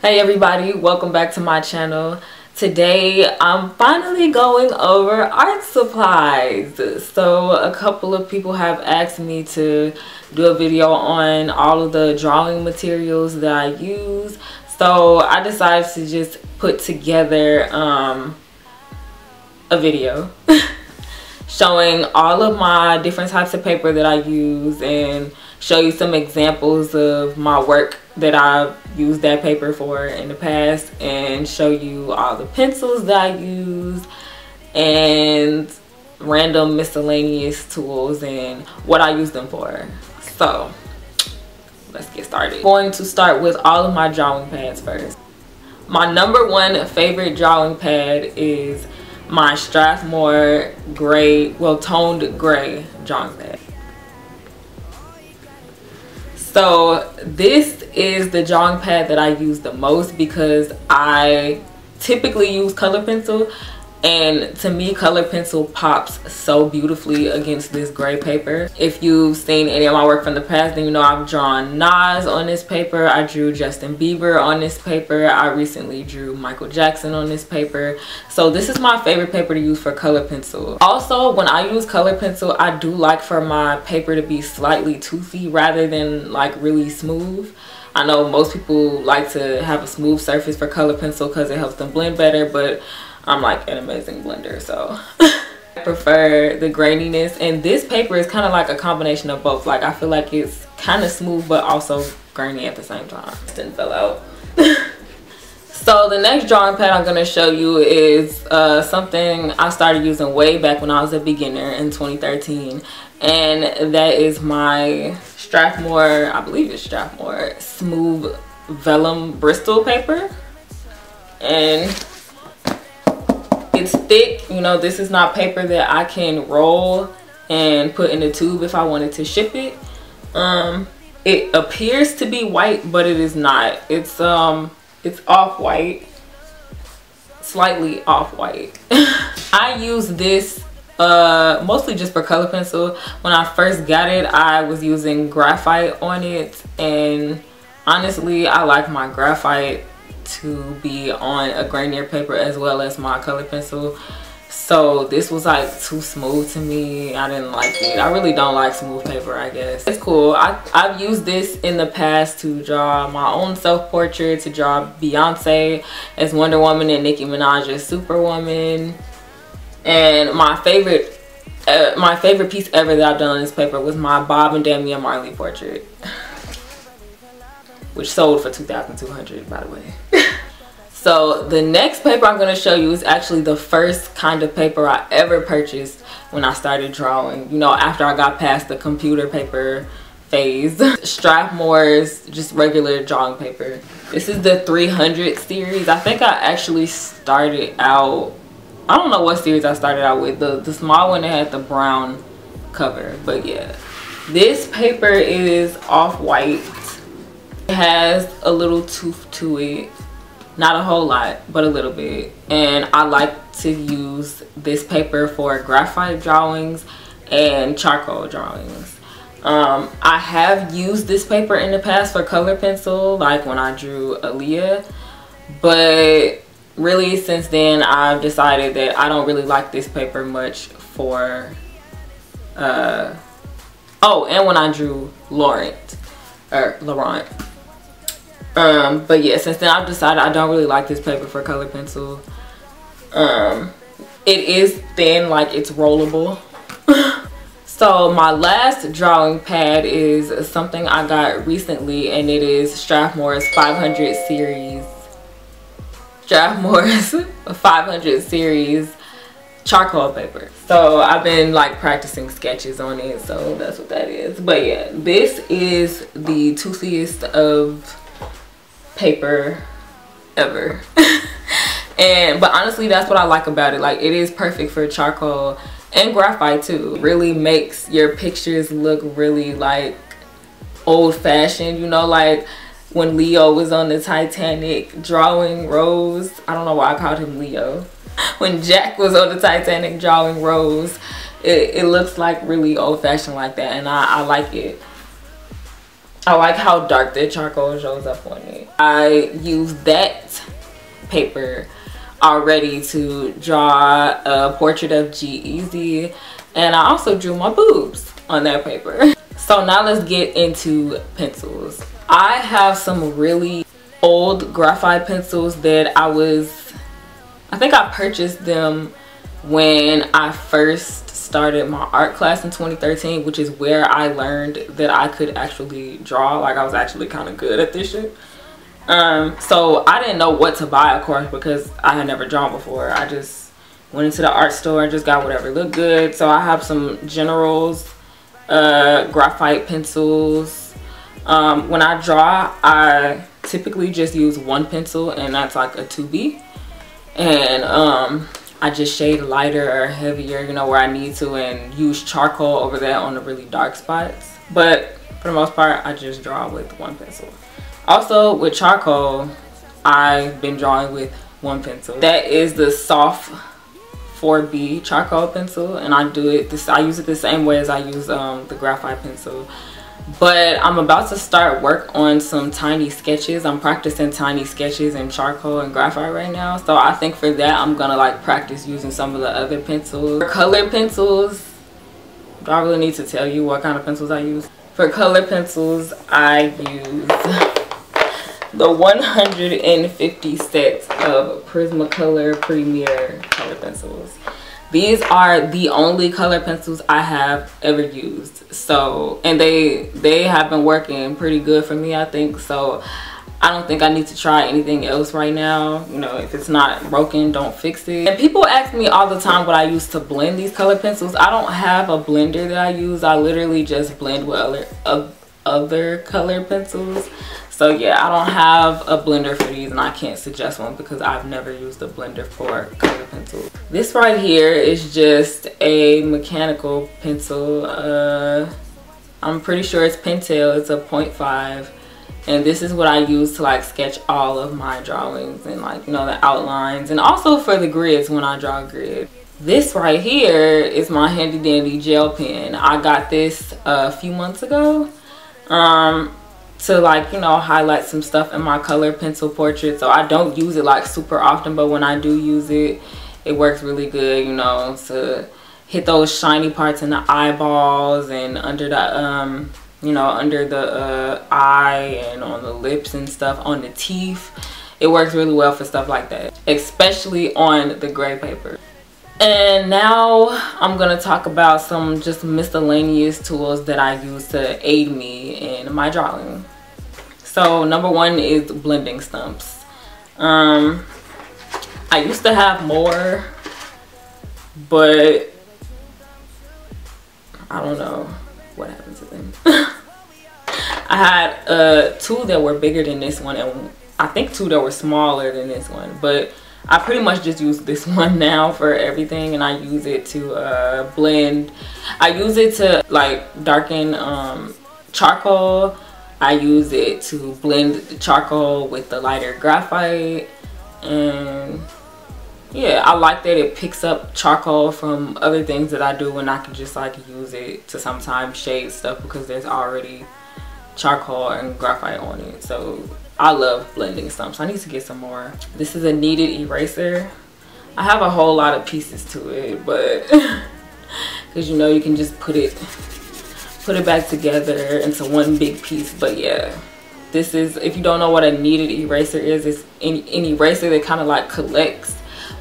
Hey everybody, welcome back to my channel. Today I'm finally going over art supplies. So a couple of people have asked me to do a video on all of the drawing materials that I use. So I decided to just put together a video showing all of my different types of paper that I use and show you some examples of my work that I've used that paper for in the past, and show you all the pencils that I use and random miscellaneous tools and what I use them for. So let's get started. I'm going to start with all of my drawing pads first. My number one favorite drawing pad is my Strathmore gray, well, toned gray drawing pad. So this is the drawing pad that I use the most because I typically use color pencil, and to me color pencil pops so beautifully against this gray paper. If you've seen any of my work from the past, then you know I've drawn Nas on this paper, I drew Justin Bieber on this paper, I recently drew Michael Jackson on this paper. So this is my favorite paper to use for color pencil. Also, when I use color pencil, I do like for my paper to be slightly toothy rather than like really smooth. I know most people like to have a smooth surface for color pencil because it helps them blend better, but I'm like an amazing blender, so I prefer the graininess. And this paper is kind of like a combination of both. Like I feel like it's kind of smooth but also grainy at the same time. It didn't fill out. So the next drawing pad I'm going to show you is something I started using way back when I was a beginner in 2013, and that is my Strathmore, I believe it's Strathmore smooth vellum Bristol paper. And it's thick, you know, this is not paper that I can roll and put in a tube if I wanted to ship it. It appears to be white, but it is not. It's off-white, slightly off-white. I use this mostly just for color pencil. When I first got it, I was using graphite on it, and honestly I like my graphite to be on a grainier paper as well as my color pencil. So this was like too smooth to me. I didn't like it. I really don't like smooth paper, I guess. It's cool. I've used this in the past to draw my own self-portrait, to draw Beyonce as Wonder Woman and Nicki Minaj as Superwoman. And my favorite piece ever that I've done on this paper was my Bob and Damian Marley portrait, which sold for $2,200, by the way. So the next paper I'm going to show you is actually the first kind of paper I ever purchased when I started drawing, you know, after I got past the computer paper phase. Strathmore's just regular drawing paper. This is the 300 series. I think I actually started out, I don't know what series I started out with. The small one that had the brown cover, but yeah. This paper is off-white. It has a little tooth to it, not a whole lot but a little bit, and I like to use this paper for graphite drawings and charcoal drawings. I have used this paper in the past for color pencil, like when I drew Aaliyah, but really since then I've decided that I don't really like this paper much for oh, and when I drew Laurent. But yeah, since then I've decided I don't really like this paper for color pencil. It is thin, like it's rollable. So my last drawing pad is something I got recently, and it is Strathmore's 500 series. Strathmore's 500 series charcoal paper. So I've been like practicing sketches on it, so that's what that is. But yeah, this is the toothiest of paper ever. But honestly, that's what I like about it. Like, it is perfect for charcoal and graphite too. It really makes your pictures look really like old-fashioned, you know, like when Leo was on the Titanic drawing Rose. I don't know why I called him Leo. When Jack was on the Titanic drawing Rose, it looks like really old-fashioned like that, and I like it. I like how dark the charcoal shows up on it. I use that paper already to draw a portrait of G-Eazy, and I also drew my boobs on that paper. So now let's get into pencils. I have some really old graphite pencils that I think I purchased them when I first started my art class in 2013, which is where I learned that I could actually draw. Like, I was actually kind of good at this shit. So I didn't know what to buy, of course, because I had never drawn before. I just went into the art store and just got whatever looked good. So I have some Generals graphite pencils. When I draw, I typically just use one pencil, and that's like a 2B, and I just shade lighter or heavier, you know, where I need to, and use charcoal over that on the really dark spots. But for the most part, I just draw with one pencil. Also with charcoal, I've been drawing with one pencil. That is the soft 4B charcoal pencil, and I use it the same way as I use the graphite pencil. But I'm about to start work on some tiny sketches. I'm practicing tiny sketches in charcoal and graphite right now, so I think for that I'm gonna like practice using some of the other pencils. For color pencils, do I really need to tell you what kind of pencils I use? For color pencils, I use the 150 sets of Prismacolor Premier color pencils. These are the only color pencils I have ever used. So, and they have been working pretty good for me, I think. So I don't think I need to try anything else right now. You know, if it's not broken, don't fix it. And people ask me all the time what I use to blend these color pencils. I don't have a blender that I use. I literally just blend with other color pencils. So yeah, I don't have a blender for these, and I can't suggest one because I've never used a blender for color pencils. This right here is just a mechanical pencil. I'm pretty sure it's Pentel. It's a 0.5, and this is what I use to like sketch all of my drawings and like, you know, the outlines, and also for the grids when I draw a grid. This right here is my handy dandy gel pen. I got this a few months ago. To like, you know, highlight some stuff in my color pencil portrait. So I don't use it like super often, but when I do use it, it works really good, you know, to hit those shiny parts in the eyeballs and under the you know, under the eye and on the lips and stuff, on the teeth. It works really well for stuff like that, especially on the gray paper. And now I'm gonna talk about some just miscellaneous tools that I use to aid me in my drawing. So number one is blending stumps. I used to have more, but I don't know what happened to them. I had two that were bigger than this one, and I think two that were smaller than this one, but I pretty much just use this one now for everything, and I use it to blend. I use it to like darken charcoal. I use it to blend the charcoal with the lighter graphite, and yeah, I like that it picks up charcoal from other things that I do, and I can just like use it to sometimes shade stuff because there's already charcoal and graphite on it. So I love blending stumps. I need to get some more. This is a kneaded eraser. I have a whole lot of pieces to it, but because you know, you can just put it back together into one big piece. But yeah, this is, if you don't know what a kneaded eraser is, it's an eraser that kind of like collects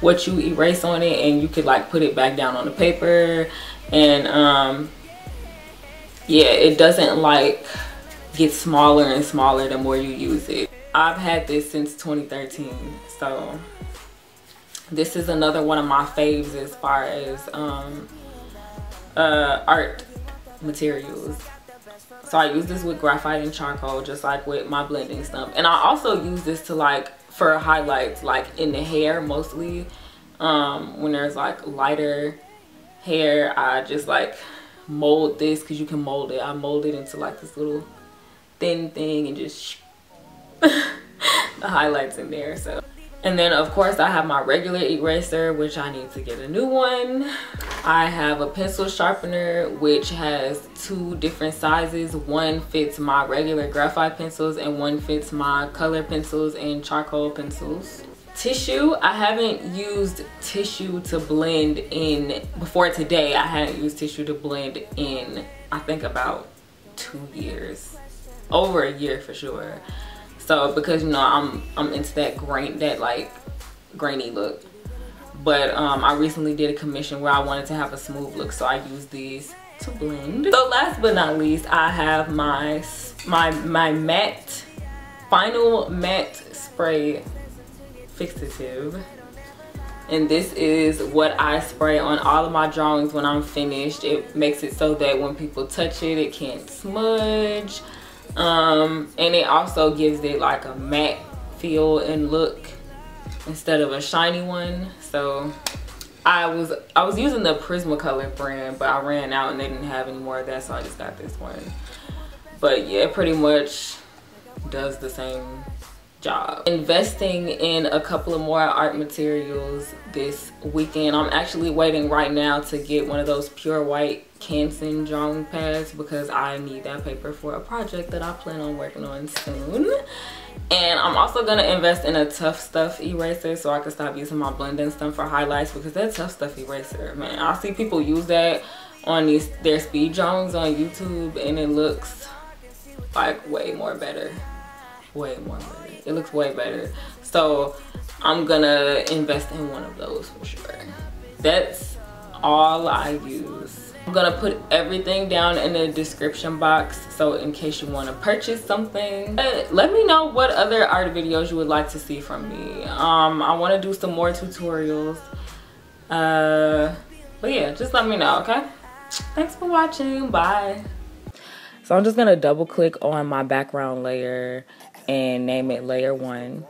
what you erase on it, and you could like put it back down on the paper, and yeah, it doesn't like get smaller and smaller the more you use it. I've had this since 2013, so this is another one of my faves as far as art materials. So I use this with graphite and charcoal, just like with my blending stump. And I also use this to like for highlights, like in the hair mostly. When there's like lighter hair, I just like mold this, because you can mold it. I mold it into like this little thin thing and just the highlights in there. So And then of course I have my regular eraser, which I need to get a new one. I have a pencil sharpener which has 2 different sizes. One fits my regular graphite pencils and one fits my color pencils and charcoal pencils. Tissue, I haven't used tissue to blend in before today. I hadn't used tissue to blend in, I think, about 2 years, over a year for sure. So because, you know, I'm into that like grainy look. But I recently did a commission where I wanted to have a smooth look, so I used these to blend. So last but not least, I have my matte, final matte spray fixative. And this is what I spray on all of my drawings when I'm finished. It makes it so that when people touch it, it can't smudge. And it also gives it like a matte feel and look instead of a shiny one. So I was using the Prismacolor brand, but I ran out and they didn't have any more of that, so I just got this one. But yeah, it pretty much does the same job. Investing in a couple of more art materials this weekend. I'm actually waiting right now to get one of those pure white Canson drawing pads because I need that paper for a project that I plan on working on soon. And I'm also gonna invest in a Tough Stuff eraser so I can stop using my blending stuff for highlights, because that Tough Stuff eraser, man, I see people use that on their speed drawings on YouTube and it looks like way more better. Way more better. It looks way better. So I'm gonna invest in one of those for sure. That's all I use. I'm gonna put everything down in the description box, so in case you want to purchase something. Let me know what other art videos you would like to see from me. I want to do some more tutorials. But yeah, just let me know, okay? Thanks for watching. Bye. So I'm just gonna double click on my background layer and name it layer 1.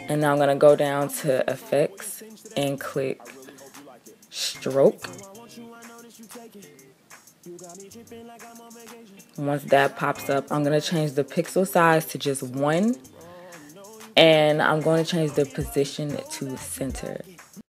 And now I'm gonna go down to effects and click stroke. Once that pops up, I'm gonna change the pixel size to just 1, and I'm going to change the position to center.